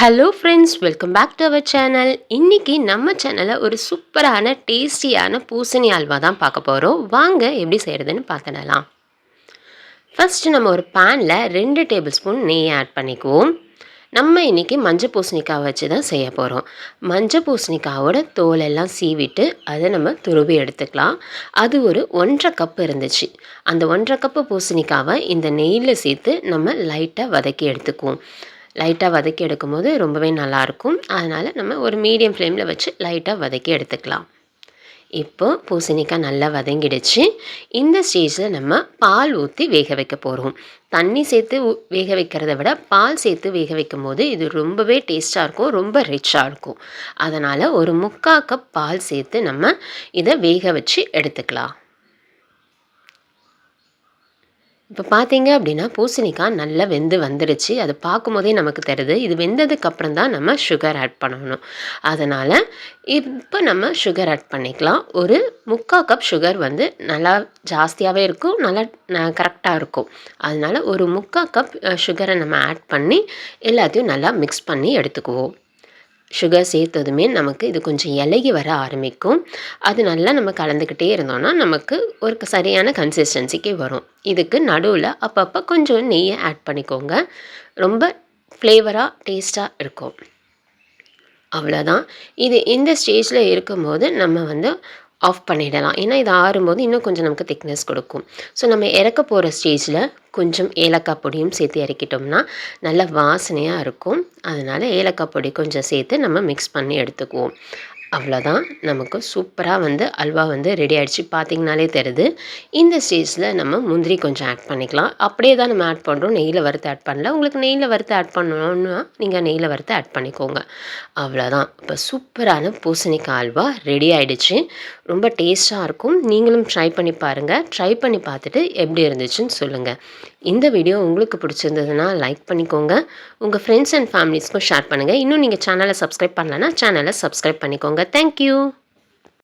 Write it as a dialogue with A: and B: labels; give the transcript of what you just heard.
A: Hello friends, welcome back to our channel. இன்றைக்கி நம்ம சேனலில் ஒரு சூப்பரான டேஸ்டியான பூசணி அல்வா தான் பார்க்க போகிறோம். வாங்க எப்படி செய்கிறதுன்னு பார்த்துடலாம். ஃபஸ்ட்டு நம்ம ஒரு பேனில் 2 டேபிள் ஸ்பூன் நெய் ஆட் பண்ணிக்குவோம். நம்ம இன்றைக்கி மஞ்சள் பூசணிக்காய் வச்சு தான் செய்ய போகிறோம். மஞ்சள் பூசணிக்காவோட தோலெல்லாம் சீவிட்டு அதை நம்ம துருவி எடுத்துக்கலாம். அது ஒரு 1.5 கப் இருந்துச்சு. அந்த 1.5 கப்பு பூசணிக்காவை இந்த நெய்யில் சேர்த்து நம்ம லைட்டாக வதக்கி எடுத்துக்குவோம். லைட்டாக வதக்கி எடுக்கும்போது ரொம்பவே நல்லாயிருக்கும். அதனால் நம்ம ஒரு மீடியம் ஃப்ளேமில் வச்சு லைட்டாக வதக்கி எடுத்துக்கலாம். இப்போ பூசணிக்காய் நல்லா வதங்கிடுச்சு. இந்த ஸ்டேஜில் நம்ம பால் ஊற்றி வேக வைக்க போகிறோம். தண்ணி சேர்த்து வேக வைக்கிறத விட பால் சேர்த்து வேக வைக்கும் போது இது ரொம்பவே டேஸ்ட்டாக இருக்கும், ரொம்ப ரிச்சாக இருக்கும். அதனால் ஒரு 3/4 கப் பால் சேர்த்து நம்ம இதை வேக வச்சு எடுத்துக்கலாம். இப்போ பார்த்தீங்க அப்படின்னா பூசணிக்காய் நல்லா வெந்து வந்துடுச்சு. அது பார்க்கும்போதே நமக்கு தெரியுது. இது வெந்ததுக்கப்புறம் தான் நம்ம சுகர் ஆட் பண்ணணும். அதனால் இப்போ நம்ம சுகர் ஆட் பண்ணிக்கலாம். ஒரு 3/4 கப் சுகர் வந்து நல்லா ஜாஸ்தியாகவே இருக்கும், நல்லா கரெக்டாக இருக்கும். அதனால் ஒரு 3/4 கப் சுகரை நம்ம ஆட் பண்ணி எல்லாத்தையும் நல்லா மிக்ஸ் பண்ணி எடுத்துக்குவோம். சுகர் சேர்த்ததுமே நமக்கு இது கொஞ்சம் இலகி வர ஆரம்பிக்கும். அது நல்லா நம்ம கலந்துக்கிட்டே இருந்தோம்னா நமக்கு ஒரு சரியான கன்சிஸ்டன்சிக்கு வரும். இதுக்கு நடுவில் அப்பப்போ கொஞ்சம் நெய்யை ஆட் பண்ணிக்கோங்க. ரொம்ப ஃப்ளேவராக டேஸ்ட்டாக இருக்கும். அவ்வளோதான். இது இந்த ஸ்டேஜில் இருக்கும்போது நம்ம வந்து ஆஃப் பண்ணிடலாம். ஏன்னா இது ஆறும்போது இன்னும் கொஞ்சம் நமக்கு திக்னஸ் கொடுக்கும். ஸோ நம்ம இறக்க போகிற ஸ்டேஜில் கொஞ்சம் ஏலக்காய் பொடியும் சேர்த்து இறக்கிட்டோம்னா நல்ல வாசனையாக இருக்கும். அதனால் ஏலக்காய் பொடி கொஞ்சம் சேர்த்து நம்ம மிக்ஸ் பண்ணி எடுத்துக்குவோம். அவ்வளோதான், நமக்கு சூப்பராக வந்து அல்வா வந்து ரெடி ஆகிடுச்சு. பார்த்திங்கனாலே தெரியுது. இந்த ஸ்டேஜில் நம்ம முந்திரி கொஞ்சம் ஆட் பண்ணிக்கலாம். அப்படியே தான் நம்ம ஆட் பண்ணுறோம், நெய்யில் வறுத்து ஆட் பண்ணல. உங்களுக்கு நெய்யில் வறுத்து ஆட் பண்ணணுன்னா நீங்கள் நெய்யில் வறுத்து ஆட் பண்ணிக்கோங்க. அவ்வளோதான், இப்போ சூப்பரான பூசணிக்காய் அல்வா ரெடி ஆகிடுச்சு. ரொம்ப டேஸ்ட்டாக இருக்கும். நீங்களும் ட்ரை பண்ணி பாருங்கள். ட்ரை பண்ணி பார்த்துட்டு எப்படி இருந்துச்சுன்னு சொல்லுங்கள். இந்த வீடியோ உங்களுக்கு பிடிச்சிருந்ததுன்னா லைக் பண்ணிக்கோங்க. உங்கள் ஃப்ரெண்ட்ஸ் அண்ட் ஃபேமிலிஸ்க்கும் ஷேர் பண்ணுங்கள். இன்னும் நீங்கள் சேனலை சப்ஸ்கிரைப் பண்ணலன்னா சேனலை சப்ஸ்கிரைப் பண்ணிக்கோங்க. Thank you.